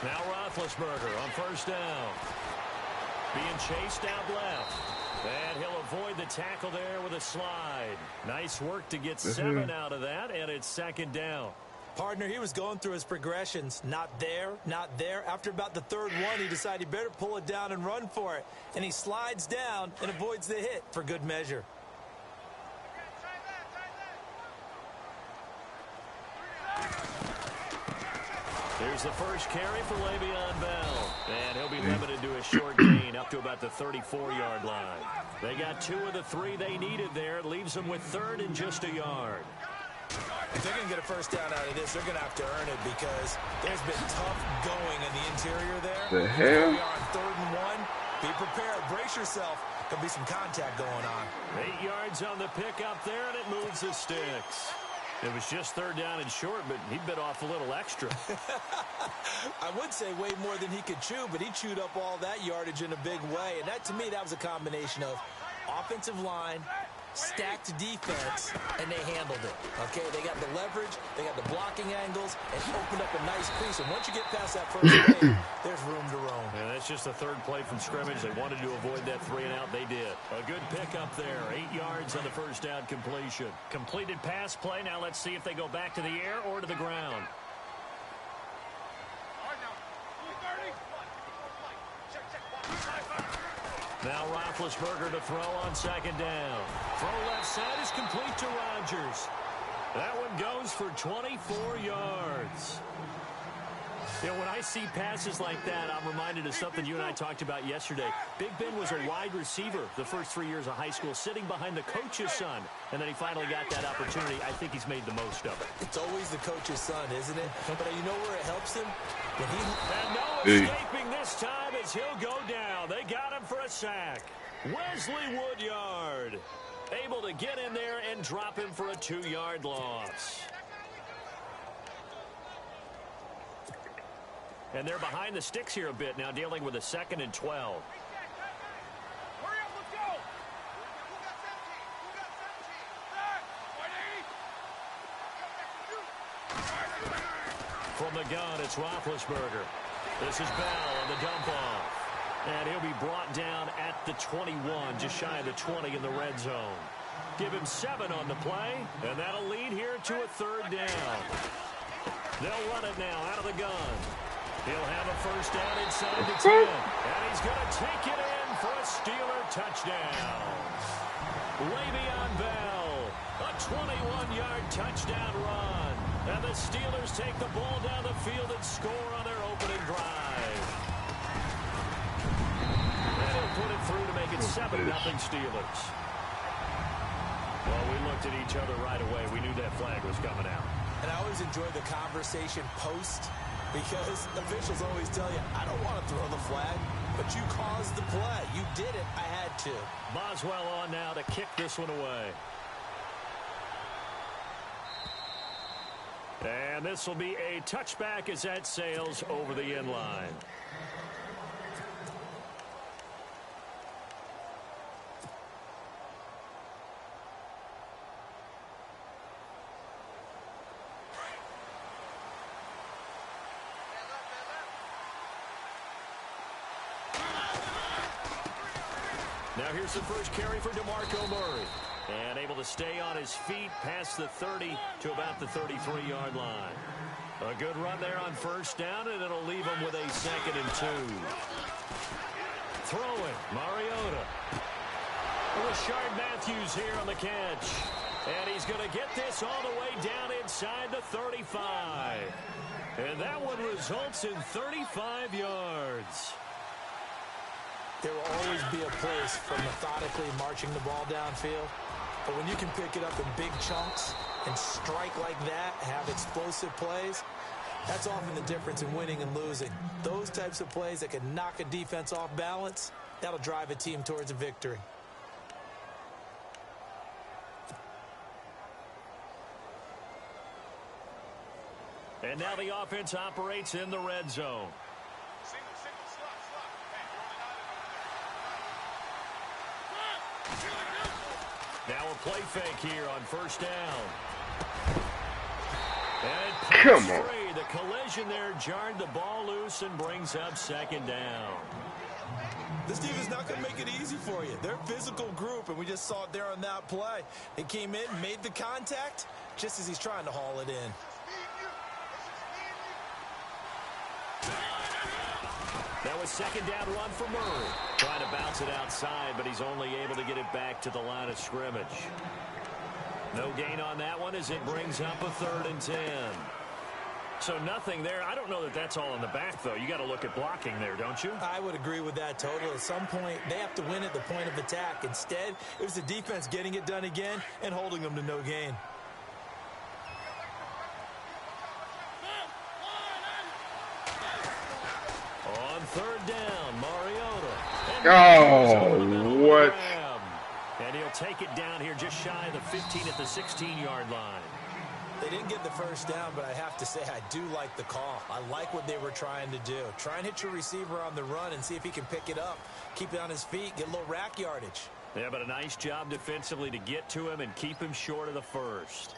Now Roethlisberger on first down. Being chased out left. And he'll avoid the tackle there with a slide. Nice work to get 7 out of that, and it's second down. Partner, he was going through his progressions. Not there, not there. After about the third one, he decided he better pull it down and run for it. And he slides down and avoids the hit for good measure. Here's the first carry for Le'Veon Bell. And he'll be limited to a short gain up to about the 34-yard line. They got 2 of the 3 they needed there. It leaves them with 3rd and just a yard. If they're going to get a first down out of this, they're going to have to earn it because there's been tough going in the interior there. The hell? We are on 3rd and 1. Be prepared. Brace yourself. There'll be some contact going on. 8 yards on the pickup there, and it moves the sticks. It was just 3rd down and short, but he bit off a little extra. I would say way more than he could chew, but he chewed up all that yardage in a big way. And that, to me, that was a combination of offensive line, stacked defense, and they handled it. Okay, they got the leverage, they got the blocking angles, and opened up a nice crease. And once you get past that first play, there's room to roam. Yeah, that's just the 3rd play from scrimmage. They wanted to avoid that 3-and-out. They did. A good pickup there. 8 yards on the first down completion. Completed pass play. Now let's see if they go back to the air or to the ground. Now Roethlisberger to throw on second down. Throw left side is complete to Rodgers. That one goes for 24 yards. You know, when I see passes like that, I'm reminded of something you and I talked about yesterday. Big Ben was a wide receiver the first 3 years of high school, sitting behind the coach's son. And then he finally got that opportunity. I think he's made the most of it. It's always the coach's son, isn't it? But you know where it helps him? When he... And no escaping this time as he'll go down. They got him for a sack. Wesley Woodyard able to get in there and drop him for a 2-yard loss. And they're behind the sticks here a bit now, dealing with a 2nd and 12. From the gun, it's Roethlisberger. This is Bell on the dump-off. And he'll be brought down at the 21, just shy of the 20 in the red zone. Give him 7 on the play, and that'll lead here to a 3rd down. They'll run it now out of the gun. He'll have a first down inside the 10. And he's going to take it in for a Steeler touchdown. Le'Veon Bell, a 21-yard touchdown run. And the Steelers take the ball down the field and score on their opening drive. And he'll put it through to make it 7-0 Steelers. Well, we looked at each other right away. We knew that flag was coming out. And I always enjoy the conversation post, because officials always tell you, I don't want to throw the flag, but you caused the play. You did it. I had to. Boswell on now to kick this one away. And this will be a touchback as that sails over the end line. Now here's the first carry for DeMarco Murray. And able to stay on his feet past the 30 to about the 33-yard line. A good run there on first down, and it'll leave him with a 2nd and 2. Throwing, Mariota. Rashard Matthews here on the catch. And he's going to get this all the way down inside the 35. And that one results in 35 yards. There will always be a place for methodically marching the ball downfield. But when you can pick it up in big chunks and strike like that, have explosive plays, that's often the difference in winning and losing. Those types of plays that can knock a defense off balance, that'll drive a team towards a victory. And now the offense operates in the red zone. Now a play fake here on first down. And come on. The collision there jarred the ball loose and brings up second down. This team is not going to make it easy for you. They're a physical group, and we just saw it there on that play. They came in, made the contact, just as he's trying to haul it in. That was second down run for Murray. Trying to bounce it outside, but he's only able to get it back to the line of scrimmage. No gain on that one as it brings up a 3rd and 10. So nothing there. I don't know that that's all in the back, though. You got to look at blocking there, don't you? I would agree with that totally. At some point, they have to win at the point of attack. Instead, it was the defense getting it done again and holding them to no gain. On 3rd down, Mariota. Oh, what? And he'll take it down here just shy of the 15 at the 16-yard line. They didn't get the first down, but I have to say I do like the call. I like what they were trying to do. Try and hit your receiver on the run and see if he can pick it up. Keep it on his feet, get a little rack yardage. Yeah, but a nice job defensively to get to him and keep him short of the first.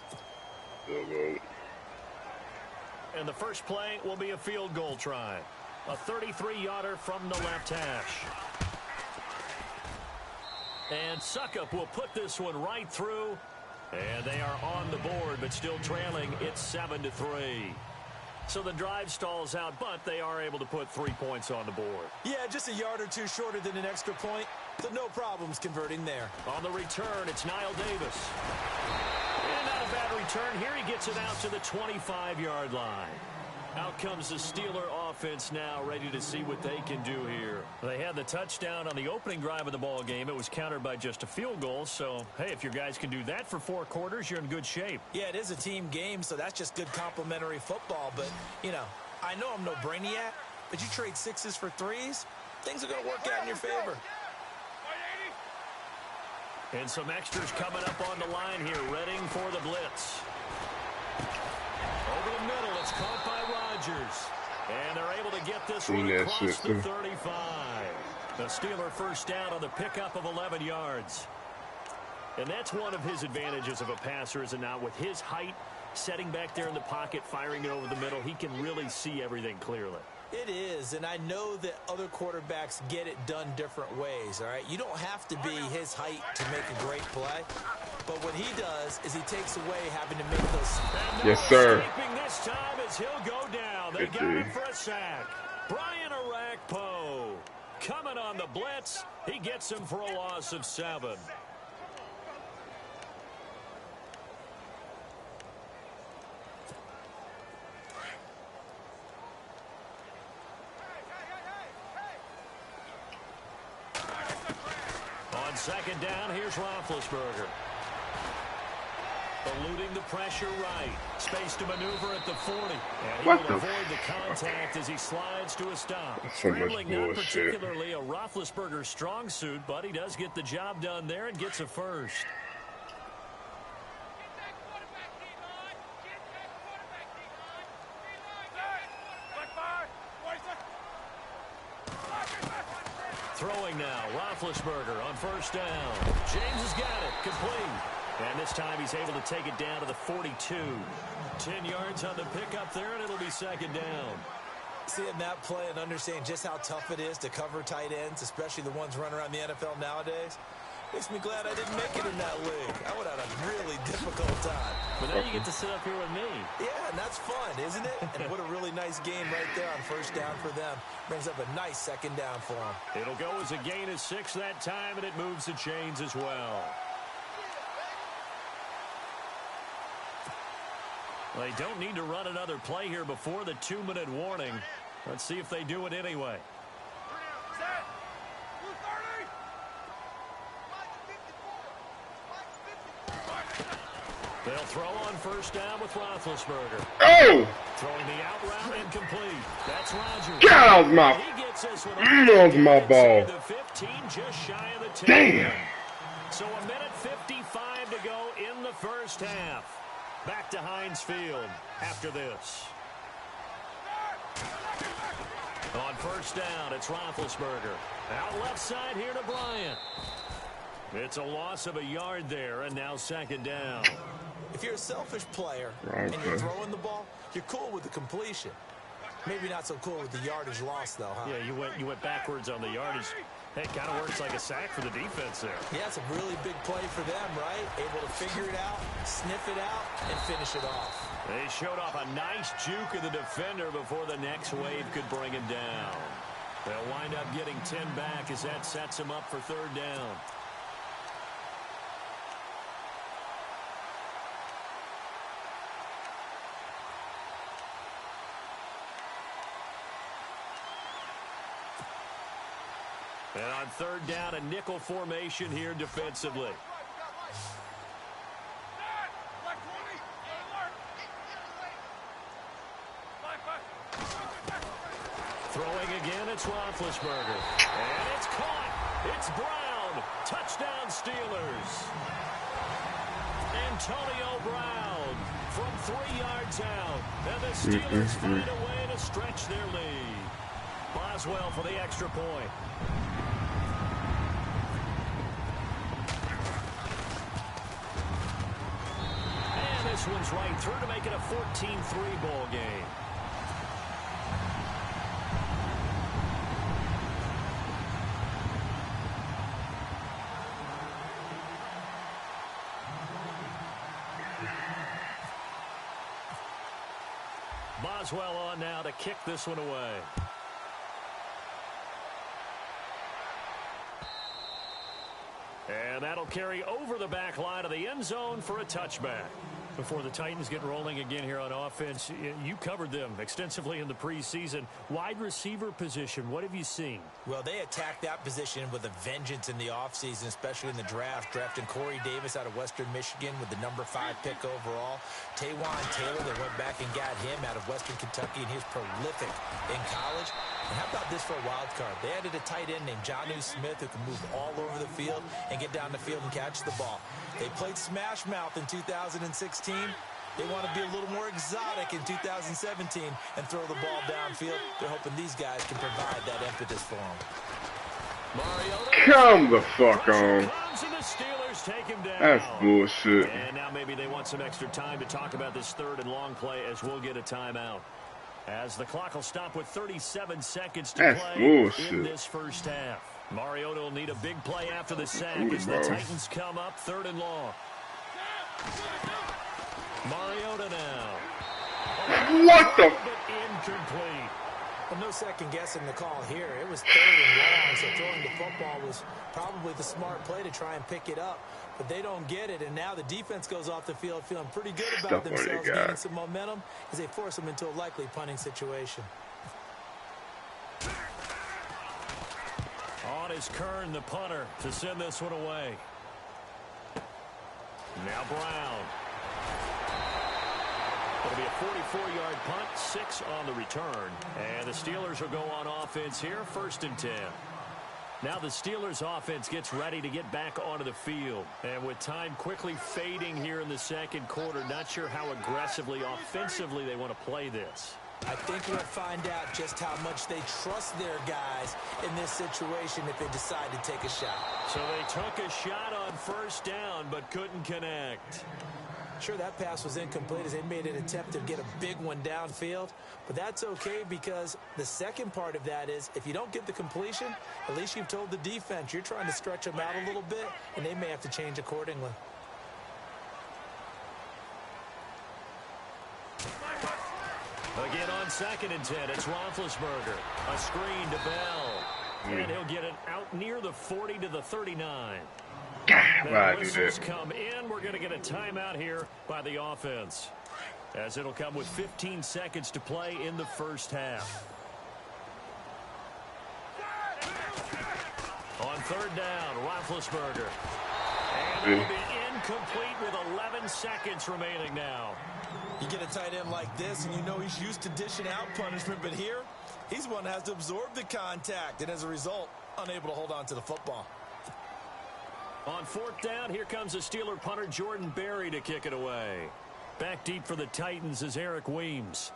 And the first play will be a field goal try. A 33-yarder from the left hash. And Suckup will put this one right through. And they are on the board, but still trailing. It's 7-3. So the drive stalls out, but they are able to put 3 points on the board. Yeah, just a yard or two shorter than an extra point. So no problems converting there. On the return, it's Niall Davis. And not a bad return. Here he gets it out to the 25-yard line. Out comes the Steeler offense now, ready to see what they can do here. They had the touchdown on the opening drive of the ball game. It was countered by just a field goal. So, hey, if your guys can do that for 4 quarters, you're in good shape. Yeah, it is a team game, so that's just good complementary football. But, you know, I know I'm no brainiac, but you trade 6s for 3s, things are going to work out in your favor. And some extras coming up on the line here, readying for the blitz. Over the middle, it's caught by Rodgers. And they're able to get this one across the 35. The Steeler first down on the pickup of 11 yards. And that's one of his advantages of a passer, is it not? With his height, setting back there in the pocket, firing it over the middle, he can really see everything clearly. It is, and I know that other quarterbacks get it done different ways, all right? You don't have to be his height to make a great play, but what he does is he takes away having to make those. Yes, sir. This time as he'll go down. They got him for a sack. Brian Arakpo coming on the blitz. He gets him for a loss of 7. On second down, here's Roethlisberger. Eluding the pressure right. Space to maneuver at the 40. And he will avoid the contact as he slides to a stop. Scrambling, not particularly a Roethlisberger strong suit, but he does get the job done there and gets a first. Throwing now, Roethlisberger on first down. James has got it, complete. And this time he's able to take it down to the 42. 10 yards on the pickup there, and it'll be second down. Seeing that play and understanding just how tough it is to cover tight ends, especially the ones running around the NFL nowadays, makes me glad I didn't make it in that league. I would have had a really difficult time. But now you get to sit up here with me. Yeah, and that's fun, isn't it? And what a really nice game right there on first down for them. Brings up a nice second down for them. It'll go as a gain of 6 that time, and it moves the chains as well. They don't need to run another play here before the 2-minute warning. Let's see if they do it anyway. They'll throw on first down with Roethlisberger. Oh! Throwing the out route incomplete. That's Rodgers. Get out of my... He gets this one That my ball. The 15, just shy of the 10. Damn. So a minute 55 to go in the first half. Back to Heinz Field after this. On first down, it's Roethlisberger. Out left side here to Bryant. It's a loss of a yard there, and now second down. If you're a selfish player and you're throwing the ball, you're cool with the completion. Maybe not so cool with the yardage loss, though, huh? Yeah, you went backwards on the yardage. Hey, it kind of works like a sack for the defense there. Yeah, it's a really big play for them, right? Able to figure it out, sniff it out, and finish it off. They showed off a nice juke of the defender before the next wave could bring him down. They'll wind up getting 10 back as that sets him up for third down. And on third down, a nickel formation here defensively. Throwing again, it's Roethlisberger. And it's caught. It's Brown. Touchdown, Steelers. Antonio Brown from 3 yards out. And the Steelers find a way to stretch their lead. Boswell for the extra point. And this one's right through to make it a 14-3 ball game. Boswell on now to kick this one away. And that'll carry over the back line of the end zone for a touchback. Before the Titans get rolling again here on offense, you covered them extensively in the preseason. Wide receiver position, what have you seen? Well, they attacked that position with a vengeance in the offseason, especially in the draft, drafting Corey Davis out of Western Michigan with the number 5 pick overall. Taywan Taylor, they went back and got him out of Western Kentucky, and he was prolific in college. And how about this for a wild card? They added a tight end named Jonnu Smith who can move all over the field and get down the field and catch the ball. They played smash mouth in 2016. They want to be a little more exotic in 2017 and throw the ball downfield. They're hoping these guys can provide that impetus for them. Come the fuck on. The Steelers take him down. That's bullshit. And now maybe they want some extra time to talk about this third and long play as we'll get a timeout. As the clock will stop with 37 seconds to play in this first half. Mariota will need a big play after the sack as the Titans come up third and long. Mariota now. What the? Incomplete. Well, no second guessing the call here. It was third and long, so throwing the football was probably the smart play to try and pick it up. But they don't get it, and now the defense goes off the field feeling pretty good about themselves, gaining some momentum as they force them into a likely punting situation. On is Kern, the punter, to send this one away. Now Brown. It'll be a 44-yard punt, 6 on the return. And the Steelers will go on offense here, 1st and 10. Now the Steelers offense gets ready to get back onto the field. And with time quickly fading here in the second quarter, not sure how aggressively, offensively they want to play this. I think we'll find out just how much they trust their guys in this situation if they decide to take a shot. So they took a shot on 1st down, but couldn't connect. Sure, that pass was incomplete as they made an attempt to get a big one downfield. But that's okay because the second part of that is if you don't get the completion, at least you've told the defense you're trying to stretch them out a little bit, and they may have to change accordingly. Again on 2nd and 10, it's Roethlisberger. A screen to Bell. And he'll get it out near the 40 to the 39. Why do whistles come in. We're going to get a timeout here by the offense, as it'll come with 15 seconds to play in the first half. On 3rd down, Roethlisberger. And it'll be incomplete with 11 seconds remaining now. You get a tight end like this, and you know he's used to dishing out punishment, but here, he's one that has to absorb the contact, and as a result, unable to hold on to the football. On 4th down, here comes the Steeler punter Jordan Berry to kick it away. Back deep for the Titans is Eric Weems.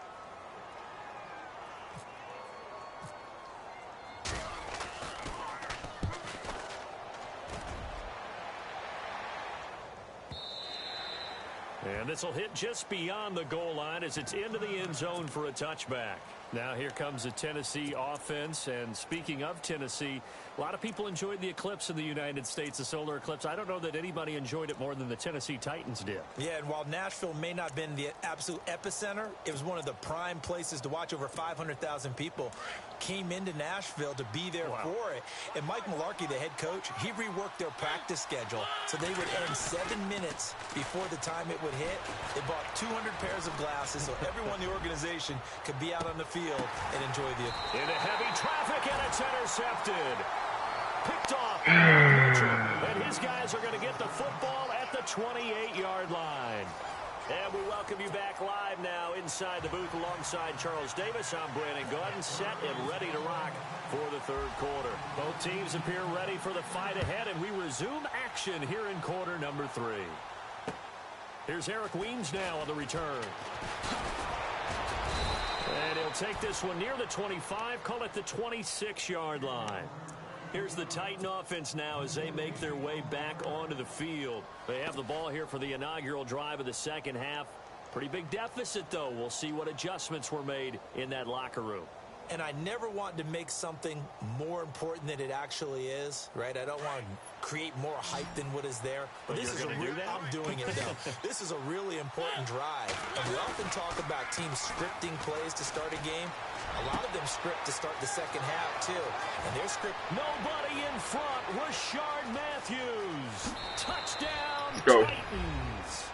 And this will hit just beyond the goal line as it's into the end zone for a touchback. Now here comes the Tennessee offense. And speaking of Tennessee, a lot of people enjoyed the eclipse in the United States, the solar eclipse. I don't know that anybody enjoyed it more than the Tennessee Titans did. Yeah, and while Nashville may not have been the absolute epicenter, it was one of the prime places to watch. Over 500,000 people came into Nashville to be there for it. And Mike Mularkey, the head coach, he reworked their practice schedule so they would end 7 minutes before the time it would hit. They bought 200 pairs of glasses so everyone in the organization could be out on the field and enjoy the... Into heavy traffic, and it's intercepted. Picked off. And his guys are going to get the football at the 28-yard line. And we welcome you back live now inside the booth alongside Charles Davis. I'm Brandon Gordon, set and ready to rock for the third quarter. Both teams appear ready for the fight ahead, and we resume action here in quarter number 3. Here's Eric Weems now on the return. And he'll take this one near the 25, call it the 26-yard line. Here's the Titan offense now as they make their way back onto the field. They have the ball here for the inaugural drive of the second half. Pretty big deficit, though. We'll see what adjustments were made in that locker room. And I never want to make something more important than it actually is, right? I don't want to create more hype than what is there. But this is I'm doing it, though. This is a really important drive. And we often talk about teams scripting plays to start a game. A lot of them script to start the second half, too. And their script... Nobody in front. Rashard Matthews. Touchdown, Titans.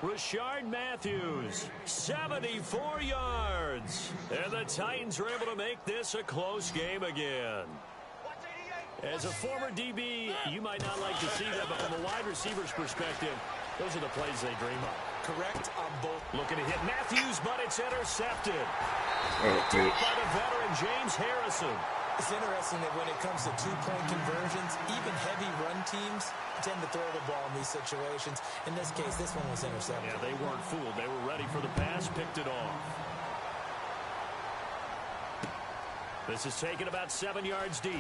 Rashard Matthews, 74 yards. And the Titans are able to make this a close game again. As a former DB, you might not like to see that, but from a wide receiver's perspective, those are the plays they dream of. Correct on both. Looking to hit Matthews, but it's intercepted. Oh, By the veteran James Harrison. It's interesting that when it comes to two-point conversions, even heavy run teams tend to throw the ball in these situations. In this case, this one was intercepted. Yeah, they weren't fooled. They were ready for the pass, picked it off. This is taken about 7 yards deep.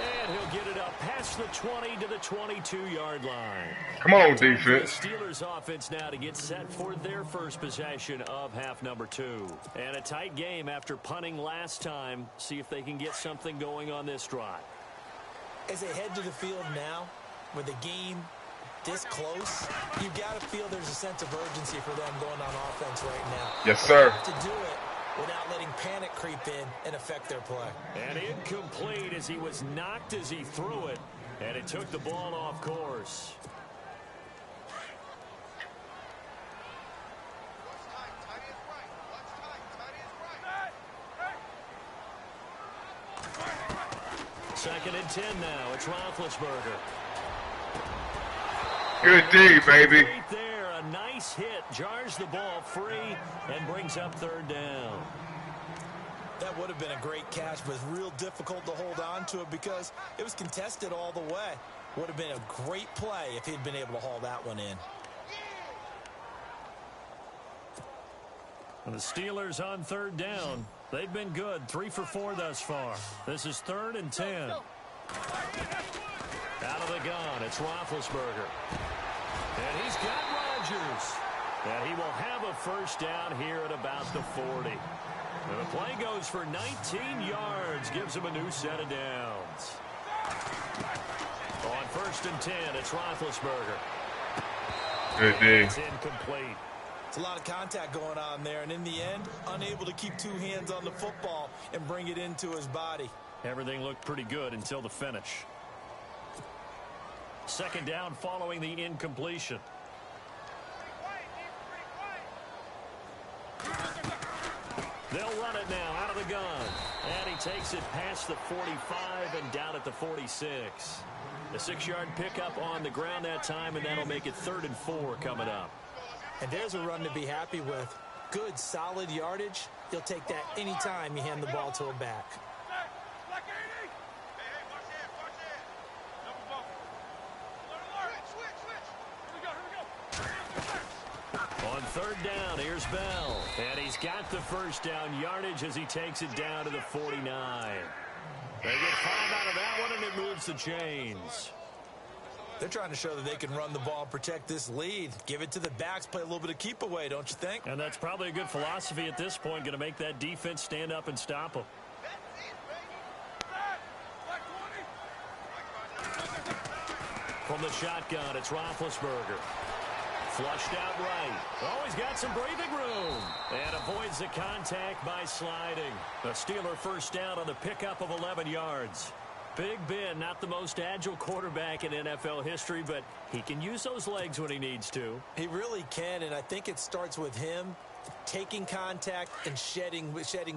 And he'll get it up past the 20 to the 22-yard line. Come on, defense. The Steelers offense now to get set for their first possession of half number 2. And a tight game after punting last time. See if they can get something going on this drive. As they head to the field now, with the game this close, you've got to feel there's a sense of urgency for them going on offense right now. Yes, sir. They have to do it without letting panic creep in and affect their play. And incomplete as he was knocked as he threw it, and it took the ball off course. Second and 10 now. It's Roethlisberger. Good D, baby. Right there, a nice hit. Jars the ball free and brings up third down. That would have been a great catch, but it's real difficult to hold on to it because it was contested all the way. Would have been a great play if he'd been able to haul that one in. And the Steelers on third down. They've been good, 3 for 4 thus far. This is 3rd and 10. Out of the gun, it's Roethlisberger. And he's got Rodgers. And he will have a first down here at about the 40. And the play goes for 19 yards, gives him a new set of downs. On 1st and 10, it's Roethlisberger. Good D. It's incomplete. It's a lot of contact going on there, and in the end, unable to keep 2 hands on the football and bring it into his body. Everything looked pretty good until the finish. Second down following the incompletion. They'll run it now out of the gun. And he takes it past the 45 and down at the 46. A 6-yard pickup on the ground that time, and that'll make it 3rd and 4 coming up. And there's a run to be happy with. Good, solid yardage. You'll take that anytime you hand the ball to a back. On 3rd down, here's Bell. And he's got the first down yardage as he takes it down to the 49. They get 5 out of that one, and it moves the chains. They're trying to show that they can run the ball and protect this lead. Give it to the backs, play a little bit of keep away, don't you think? And that's probably a good philosophy at this point, going to make that defense stand up and stop them. From the shotgun, it's Roethlisberger. Flushed out right. Oh, he's got some breathing room. And avoids the contact by sliding. A Steeler first down on the pickup of 11 yards. Big Ben, not the most agile quarterback in NFL history, but he can use those legs when he needs to. He really can, and I think it starts with him taking contact and shedding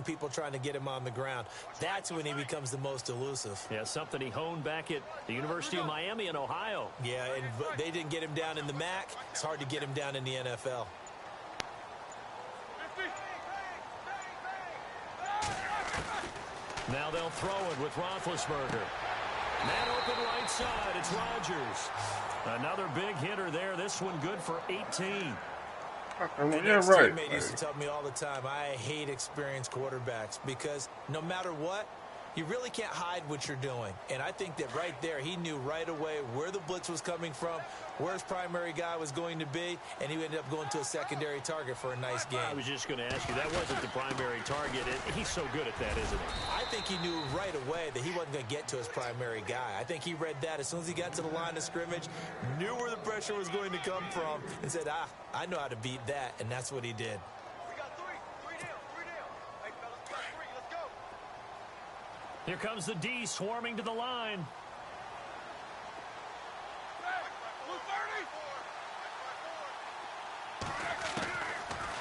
people trying to get him on the ground. That's when he becomes the most elusive. Yeah, something he honed back at the University of Miami in Ohio. Yeah, and they didn't get him down in the MAC. It's hard to get him down in the NFL. Now they'll throw it with Roethlisberger. Man open right side. It's Rodgers. Another big hitter there. This one good for 18. Yeah, right. Teammate used to tell me all the time, I hate experienced quarterbacks because no matter what, you really can't hide what you're doing. And I think that right there, he knew right away where the blitz was coming from, where his primary guy was going to be, and he ended up going to a secondary target for a nice game. I was just going to ask you, that wasn't the primary target. He's so good at that, isn't he? I think he knew right away that he wasn't going to get to his primary guy. I think he read that as soon as he got to the line of scrimmage, knew where the pressure was going to come from, and said, I know how to beat that, and that's what he did. Here comes the D swarming to the line.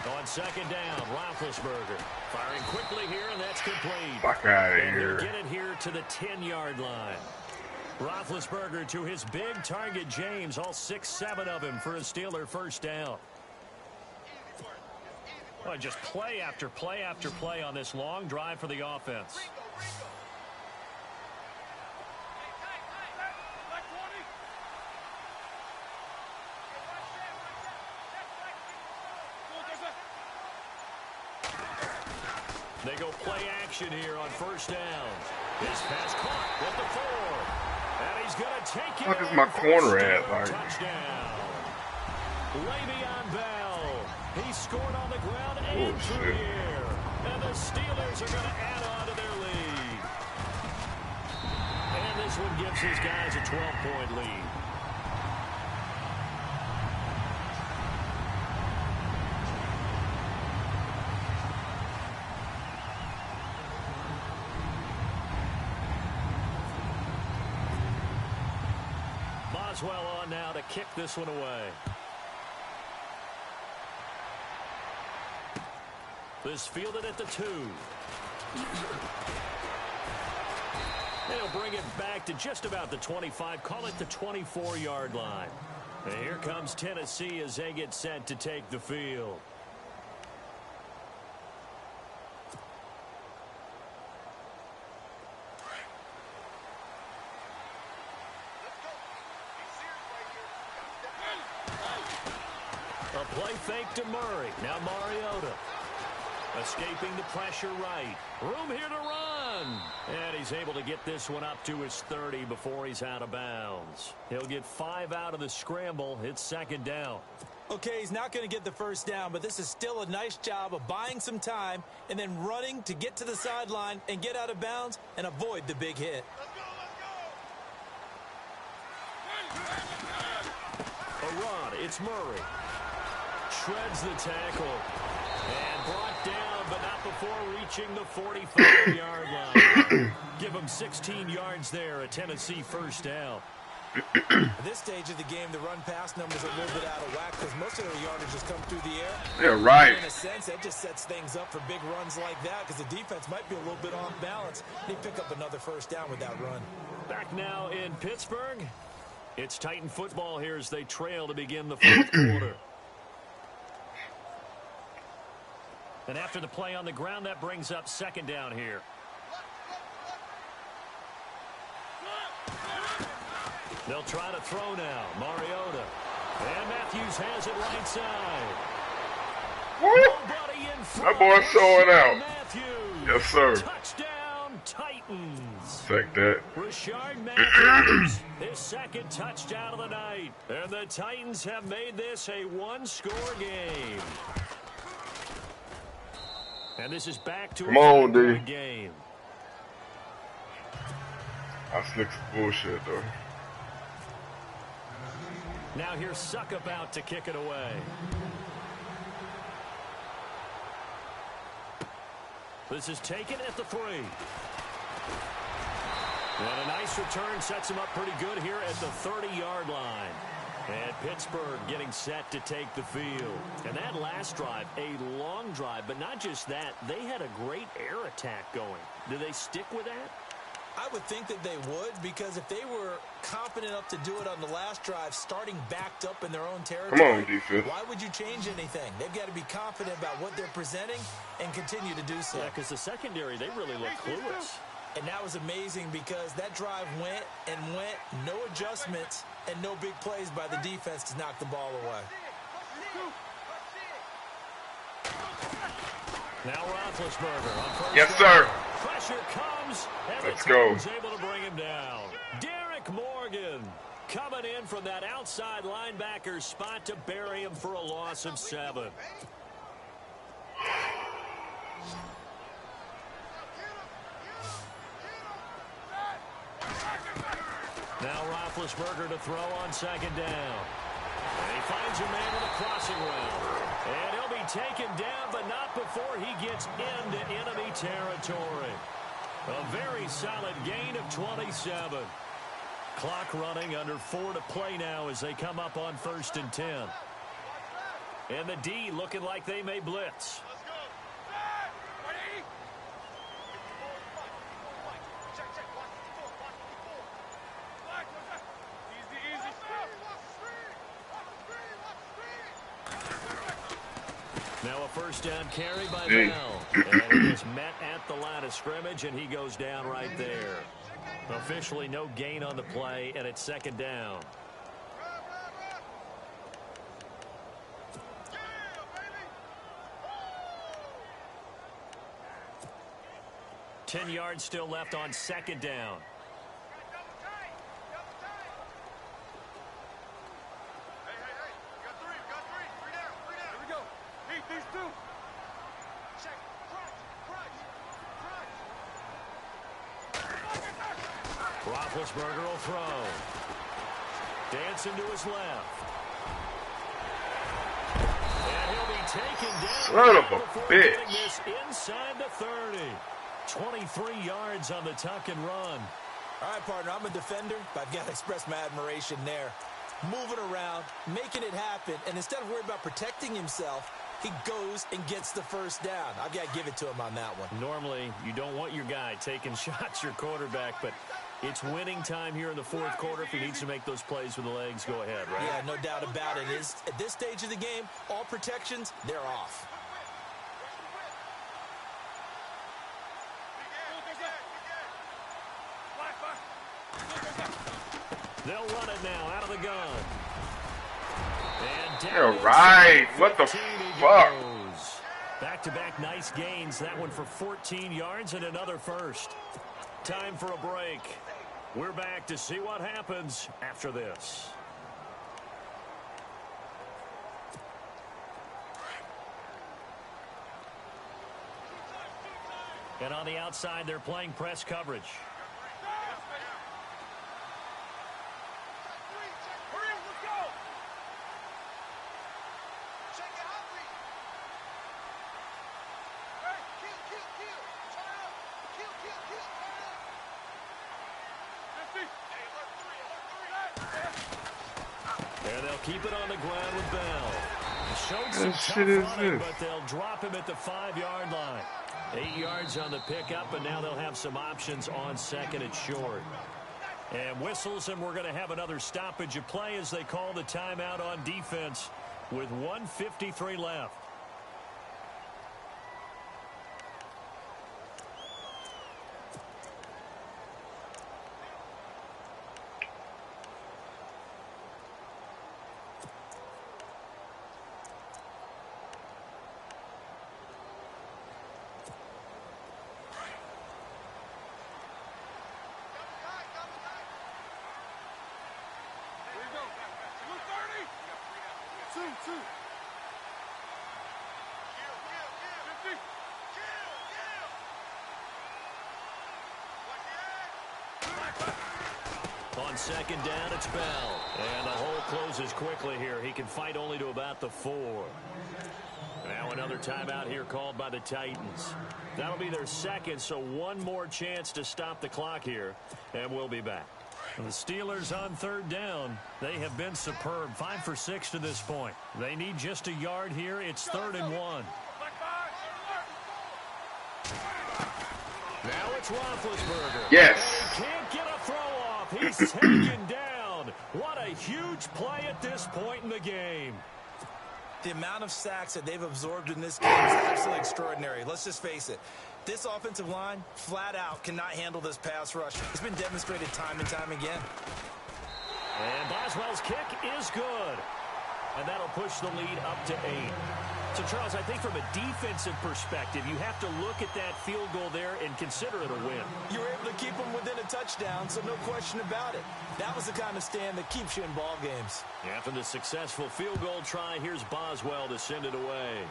On second down, Roethlisberger firing quickly here, and that's complete. Fuck out of here. Get it here to the 10-yard line. Roethlisberger to his big target, James, all 6-7 of him for a Steeler first down. Well, just play after play after play on this long drive for the offense. They go play action here on first down. This pass caught with the 4. And he's going to take it. What is my corner at? Like? Touchdown. Le'Veon Bell. He scored on the ground and through the air. And the Steelers are going to add on to their lead. And this one gives his guys a 12-point lead. Boswell on now to kick this one away. This fielded at the 2. They'll bring it back to just about the 25. Call it the 24-yard line. And here comes Tennessee as they get set to take the field. A play fake to Murray. Now Mariota. Escaping the pressure right. Room here to run. And he's able to get this one up to his 30 before he's out of bounds. He'll get 5 out of the scramble. It's second down. Okay, he's not going to get the first down, but this is still a nice job of buying some time and then running to get to the sideline and get out of bounds and avoid the big hit. A run. It's Murray. Shreds the tackle. And brought down, but not before reaching the 45-yard line. Give him 16 yards there, a Tennessee first down. At this stage of the game, the run-pass numbers are a little bit out of whack because most of their yardage has come through the air. Yeah, right. In a sense, that just sets things up for big runs like that because the defense might be a little bit off balance. They pick up another first down with that run. Back now in Pittsburgh. It's Titan football here as they trail to begin the fourth quarter. And after the play on the ground, that brings up second down here. They'll try to throw now. Mariota. And Matthews has it right side. Nobody in front. That boy's showing out. Matthews. Yes, sir. Touchdown, Titans. Take that. Rashard Matthews, his second touchdown of the night. And the Titans have made this a one-score game. And this is back to a 5-point game. I slick some bullshit, though. Now here's Suck about to kick it away. This is taken at the 3. And a nice return sets him up pretty good here at the 30-yard line. And Pittsburgh getting set to take the field. And that last drive, a long drive, but not just that, they had a great air attack going. Do they stick with that? I would think that they would, because if they were confident enough to do it on the last drive, starting backed up in their own territory, come on, defense. Why would you change anything? They've got to be confident about what they're presenting and continue to do so. Yeah, because the secondary, they really look clueless. And that was amazing because that drive went and went, no adjustments, and no big plays by the defense to knock the ball away. Now Roethlisberger on first. Yes, sir. Pressure comes, and Let's the go. Titans able to bring him down. Derek Morgan coming in from that outside linebacker spot to bury him for a loss of 7. Now Roethlisberger to throw on second down. And he finds a man with a crossing route. And he'll be taken down, but not before he gets into enemy territory. A very solid gain of 27. Clock running, under 4 to play now as they come up on 1st and 10. And the D looking like they may blitz. Now a first down carry by Bell. And he is met at the line of scrimmage, and he goes down right there. Officially no gain on the play, and it's 2nd down. Ten yards still left on 2nd down. Roethlisberger will throw. Dancing to his left. And he'll be taken down. Son of a bitch. This inside the 30. 23 yards on the tuck and run. All right, partner, I'm a defender, but I've got to express my admiration there. Moving around, making it happen, and instead of worrying about protecting himself, he goes and gets the first down. I've got to give it to him on that one. Normally, you don't want your guy taking shots, your quarterback, but it's winning time here in the 4th quarter. If he needs to make those plays with the legs, go ahead, right? Yeah, no doubt about it. At this stage of the game, all protections, they're off. They'll run it now out of the gun. And All right. What the fuck? Back-to-back nice gains. That one for 14 yards and another first. Time for a break. We're back to see what happens after this. And on the outside, they're playing press coverage. And they'll keep it on the ground with Bell. Showed some tough running, but they'll drop him at the 5-yard line. 8 yards on the pickup, and now they'll have some options on 2nd and short. And whistles, and we're going to have another stoppage of play as they call the timeout on defense with 1:53 left. On second down, it's Bell. And the hole closes quickly here. He can fight only to about the 4. Now another timeout here called by the Titans. That'll be their second, so one more chance to stop the clock here, and we'll be back. The Steelers on third down. They have been superb. 5 for 6 to this point. They need just a yard here. It's 3rd and 1. Now it's Roethlisberger. Yes. He can't get a throw off. He's taken down. What a huge play at this point in the game. The amount of sacks that they've absorbed in this game is absolutely extraordinary. Let's just face it. This offensive line, flat out, cannot handle this pass rush. It's been demonstrated time and time again. And Boswell's kick is good. And that'll push the lead up to 8. So, Charles, I think from a defensive perspective, you have to look at that field goal there and consider it a win. You were able to keep them within a touchdown, so no question about it. That was the kind of stand that keeps you in ball games. After the successful field goal try, here's Boswell to send it away.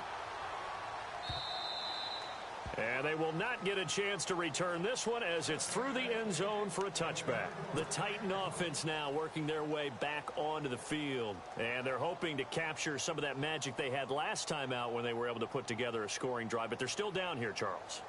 And they will not get a chance to return this one as it's through the end zone for a touchback. The Titan offense now working their way back onto the field. And they're hoping to capture some of that magic they had last time out when they were able to put together a scoring drive. But they're still down here, Charles.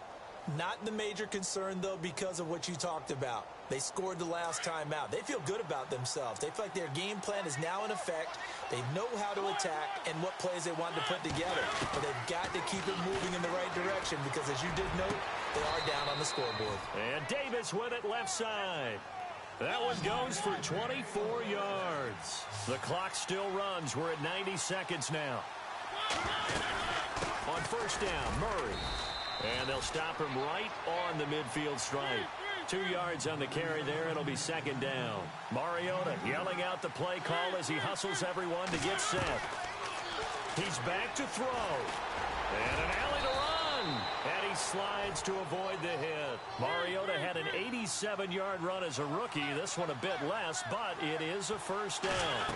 Not the major concern, though, because of what you talked about. They scored the last time out. They feel good about themselves. They feel like their game plan is now in effect. They know how to attack and what plays they want to put together. But they've got to keep it moving in the right direction because, as you did note, they are down on the scoreboard. And Davis with it left side. That one goes for 24 yards. The clock still runs. We're at 90 seconds now. On first down, Murray. And they'll stop him right on the midfield stripe. 2 yards on the carry there. It'll be second down. Mariota yelling out the play call as he hustles everyone to get set. He's back to throw. And an alley to run. And he slides to avoid the hit. Mariota had an 87-yard run as a rookie. This one a bit less, but it is a first down.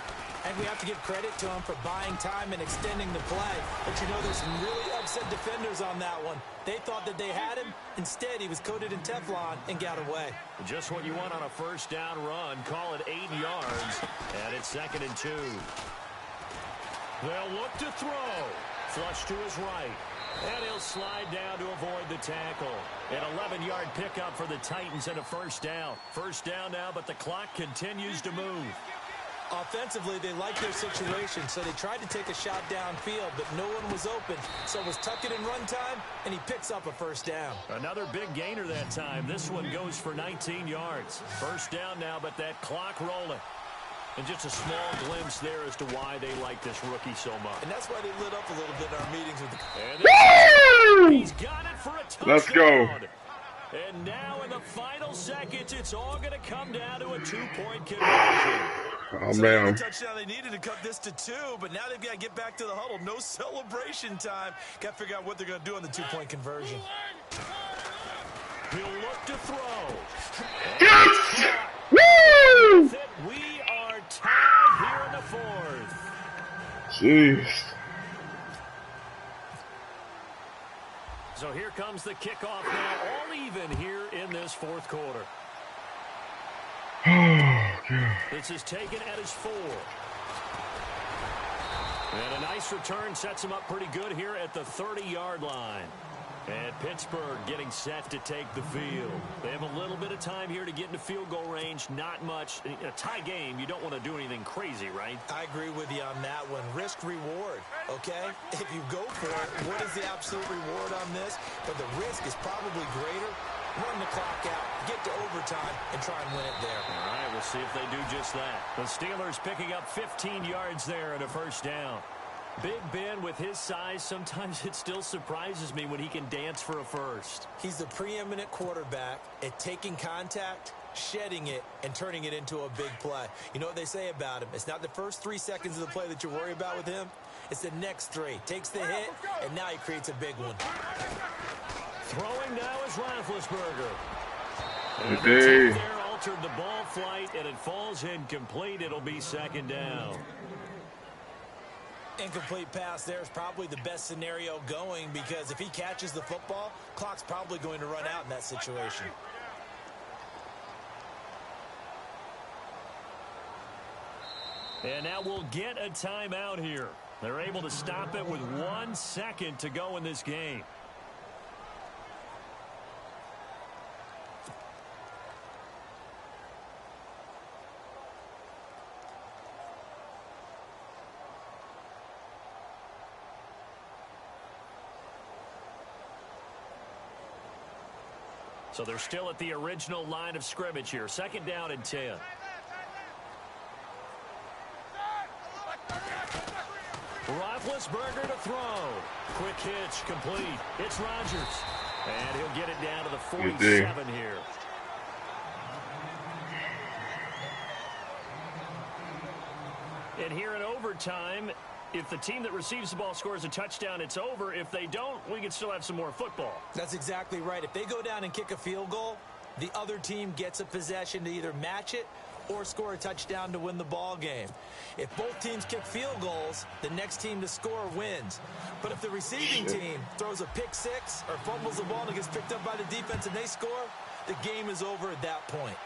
And we have to give credit to him for buying time and extending the play. But you know, there's some really upset defenders on that one. They thought that they had him. Instead, he was coated in Teflon and got away. Just what you want on a first down run. Call it 8 yards. And it's 2nd and 2. They'll look to throw. Flush to his right. And he'll slide down to avoid the tackle. An 11-yard pickup for the Titans and a first down. First down now, but the clock continues to move. Offensively, they like their situation, so they tried to take a shot downfield, but no one was open. So it was tuck it in run time, and he picks up a first down. Another big gainer that time. This one goes for 19 yards. First down now, but that clock rolling. And just a small glimpse there as to why they like this rookie so much. And that's why they lit up a little bit in our meetings with the... And he's got it for a touchdown. Let's go. And now in the final seconds, it's all going to come down to a 2-point conversion. Oh, so man. the touchdown they needed to cut this to 2, but now they've got to get back to the huddle. No celebration time. Got to figure out what they're going to do on the 2-point conversion. He'll look to throw. Yes! Woo! We are tied here in the fourth. Jeez. So here comes the kickoff now, all even here in this fourth quarter. This is taken at his 4. And a nice return sets him up pretty good here at the 30-yard line. And Pittsburgh getting set to take the field. They have a little bit of time here to get into field goal range. Not much. In a tie game, you don't want to do anything crazy, right? I agree with you on that one. Risk reward, okay? If you go for it, what is the absolute reward on this? But the risk is probably greater. Run the clock out, get to overtime, and try and win it there. All right, we'll see if they do just that. The Steelers picking up 15 yards there and a first down. Big Ben, with his size, sometimes it still surprises me when he can dance for a first. He's the preeminent quarterback at taking contact, shedding it, and turning it into a big play. You know what they say about him? It's not the first 3 seconds of the play that you worry about with him. It's the next 3. Takes the hit, and now he creates a big one. Throwing now is Roethlisberger. Good And day. the tip there altered the ball flight, and it falls incomplete. It'll be second down. Incomplete pass there is probably the best scenario going because if he catches the football, clock's probably going to run out in that situation. And now we'll get a timeout here. They're able to stop it with 1 second to go in this game. So they're still at the original line of scrimmage here. 2nd down and 10. Roethlisberger to throw. Quick hitch, complete. It's Rodgers. And he'll get it down to the 47 here. And here in overtime, if the team that receives the ball scores a touchdown, it's over. If they don't, we can still have some more football. That's exactly right. If they go down and kick a field goal, the other team gets a possession to either match it or score a touchdown to win the ball game. If both teams kick field goals, the next team to score wins. But if the receiving team throws a pick six or fumbles the ball and it gets picked up by the defense and they score, the game is over at that point.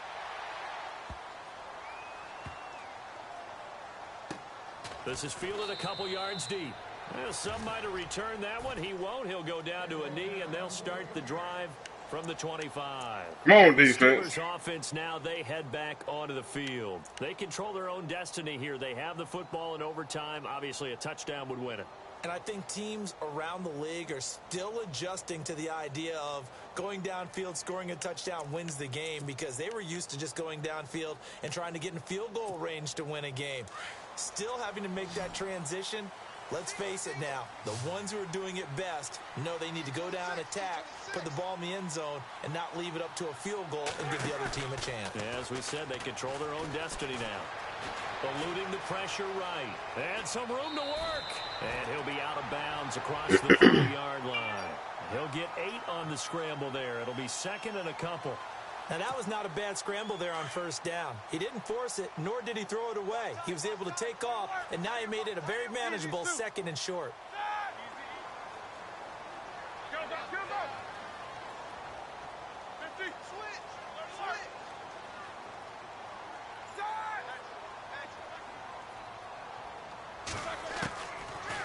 This is fielded a couple yards deep. Well, some might have returned that one. He won't. He'll go down to a knee, and they'll start the drive from the 25. Come on, defense. Steelers offense now, they head back onto the field. They control their own destiny here. They have the football in overtime. Obviously, a touchdown would win it. And I think teams around the league are still adjusting to the idea of going downfield, scoring a touchdown wins the game because they were used to just going downfield and trying to get in field goal range to win a game. Still having to make that transition. Let's face it now, the ones who are doing it best know they need to go down, attack, put the ball in the end zone, and not leave it up to a field goal and give the other team a chance. Yeah, as we said, they control their own destiny now. Eluding the pressure right. And some room to work. And he'll be out of bounds across the 30-yard line. He'll get 8 on the scramble there. It'll be 2nd and a couple. Now, that was not a bad scramble there on 1st down. He didn't force it, nor did he throw it away. He was able to take off, and now he made it a very manageable 2nd and short.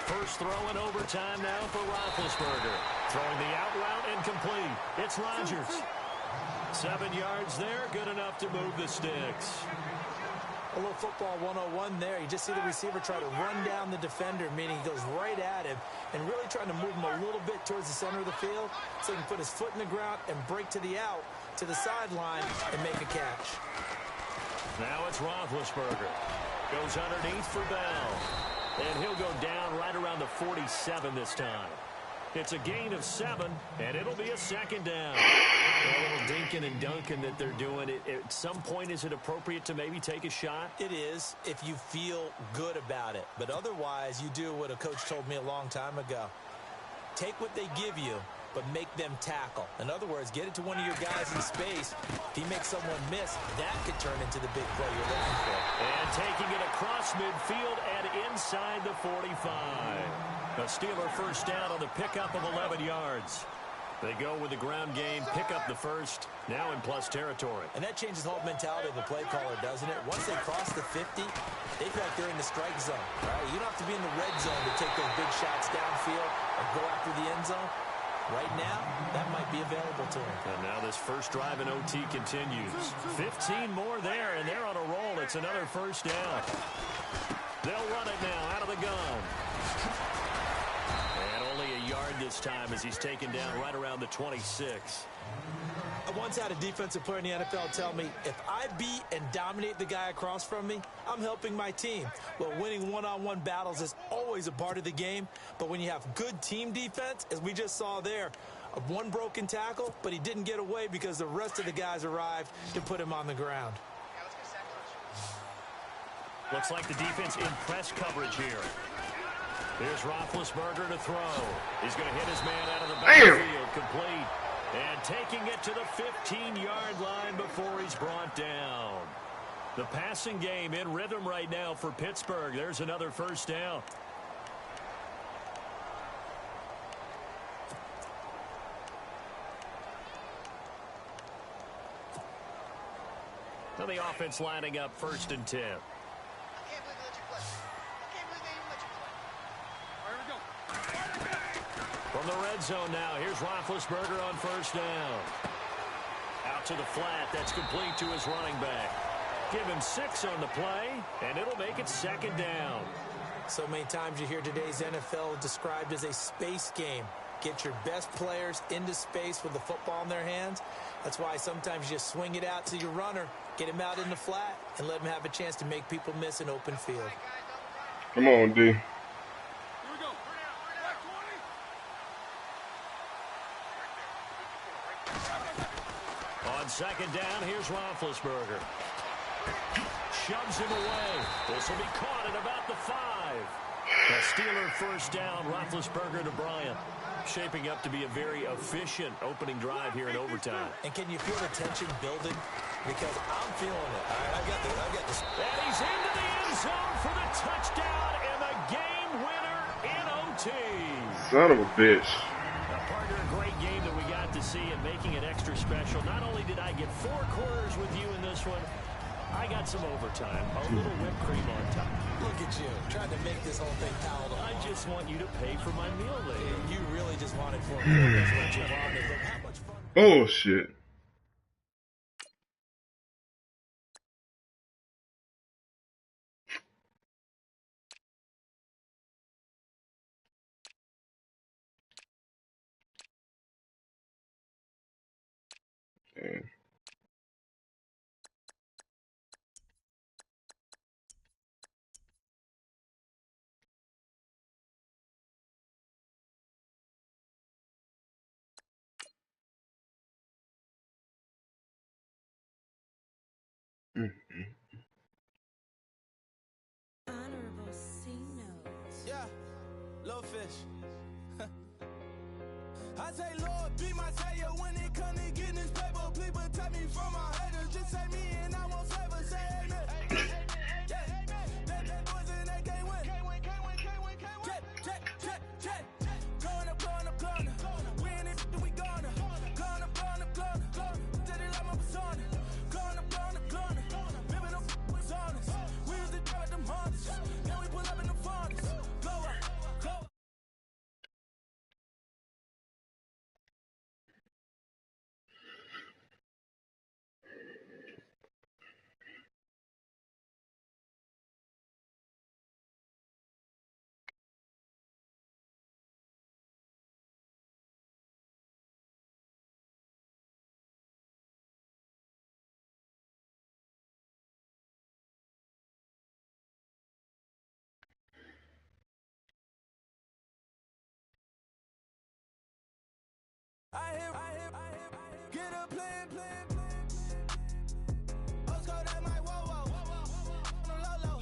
First throw in overtime now for Roethlisberger. Throwing the out route incomplete. It's Rodgers. 7 yards there, good enough to move the sticks. A little football 101 there. You just see the receiver try to run down the defender, meaning he goes right at him and really trying to move him a little bit towards the center of the field so he can put his foot in the ground and break to the out, to the sideline, and make a catch. Now it's Roethlisberger. Goes underneath for Bell. And he'll go down right around the 47 this time. It's a gain of 7, and it'll be a 2nd down. A little dinking and dunking that they're doing. At some point, is it appropriate to maybe take a shot? It is if you feel good about it. But otherwise, you do what a coach told me a long time ago. Take what they give you, but make them tackle. In other words, get it to one of your guys in space. If he makes someone miss, that could turn into the big play you're looking for. And taking it across midfield and inside the 45. A Steeler first down on the pickup of 11 yards. They go with the ground game, pick up the first, now in plus territory. And that changes the whole mentality of the play caller, doesn't it? Once they cross the 50, they feel like they're in the strike zone. Right? You don't have to be in the red zone to take those big shots downfield or go after the end zone. Right now, that might be available to them. And now this first drive in OT continues. 15 more there, and they're on a roll. It's another first down. They'll run it now out of the gun. And only a yard this time as he's taken down right around the 26. I once had a defensive player in the NFL tell me, if I beat and dominate the guy across from me, I'm helping my team. Well, winning one-on-one battles is always a part of the game, but when you have good team defense, as we just saw there, one broken tackle, but he didn't get away because the rest of the guys arrived to put him on the ground. Looks like the defense in press coverage here. Here's Roethlisberger to throw. He's going to hit his man out of the backfield, complete. And taking it to the 15-yard line before he's brought down. The passing game in rhythm right now for Pittsburgh. There's another first down. Now the offense lining up 1st and 10. From the red zone now, here's Roethlisberger on 1st down. Out to the flat, that's complete to his running back. Give him 6 on the play, and it'll make it 2nd down. So many times you hear today's NFL described as a space game. Get your best players into space with the football in their hands. That's why sometimes you swing it out to your runner, get him out in the flat, and let him have a chance to make people miss an open field. Come on, D. On 2nd down, here's Roethlisberger. Shoves him away. This will be caught at about the 5. A Steeler 1st down, Roethlisberger to Bryant. Shaping up to be a very efficient opening drive here in overtime. And can you feel the tension building? Because I'm feeling it. All right, I've got this. And he's into the end zone for the touchdown and the game winner in OT. Son of a bitch. Partner, a great game that we got to see and making it extra special. Not only did I get 4 quarters with you in this one, I got some overtime, a little whipped cream on top. Look at you, trying to make this whole thing palatable. I just want you to pay for my meal later. You really just wanted for me. That's what you wanted. Look how much fun. Oh, shit. Damn. Honorable C notes. Yeah, little fish. I say, Lord, be my savior when it comes to getting this paper. Please protect me from my haters. Just say me and I won't save us. Say amen. Yeah, that boys in that game win. Jet. Going up. We in it, we gonna. Going up. Did it like my persona. Going up. Maybe no was honest. We was the drive at them hunters. Then we pull up in the furnace. Go up. I hear, get a plan. Oscar, that my whoa. On the low.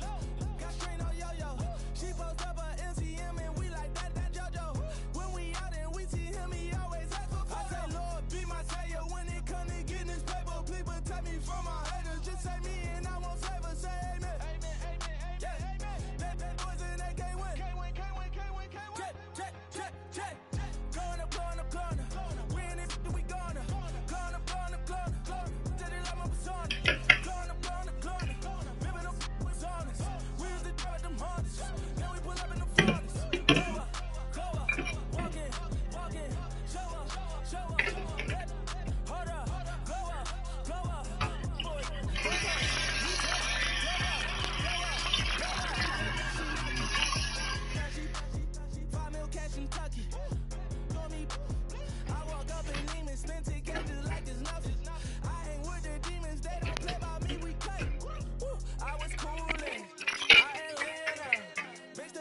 Got screen on yo-yo. She post up a MCM and we like that JoJo. When we out and we see him, he always ask for photo. I say, Lord, be my savior when it come to getting this paper. Please protect me from my haters. Just say me and I won't save us. Say amen. Yeah, that boys in that game win. Jet. Going up. We in it, we gonna. Going up. Did it like my persona. Going up. Maybe no was honest. We was the drive at them hunters. Then we pull up in the furnace. Go up. Walk in. Show up. Hold up. Go up. Boy, go up. 5 mil cash in Kentucky. I walk up in demons, spend tickets just like it's nothing. I ain't with the demons, they don't play by me, we cut. I was coolin', I Atlanta, mixed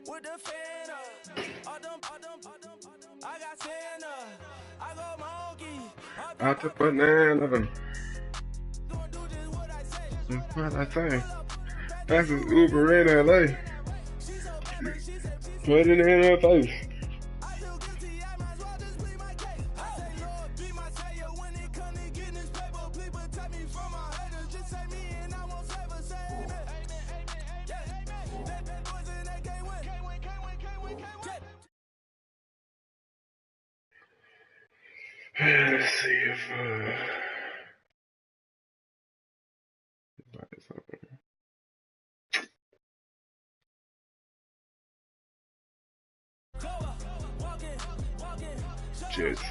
with the Fanta. All them, I got Santa, I go monkey. Out the banana. Gonna do just what I say. What I say? That's his Uber in LA. She's so bad, she said, Put it in her face. I feel guilty, I might as well just plead my case. I say, Lord, be my savior when it come to getting this paper. Please protect me from my haters. Just say me and I won't save us. Say amen. Yeah, that boys in that game win. Let's see if It's over. Jets.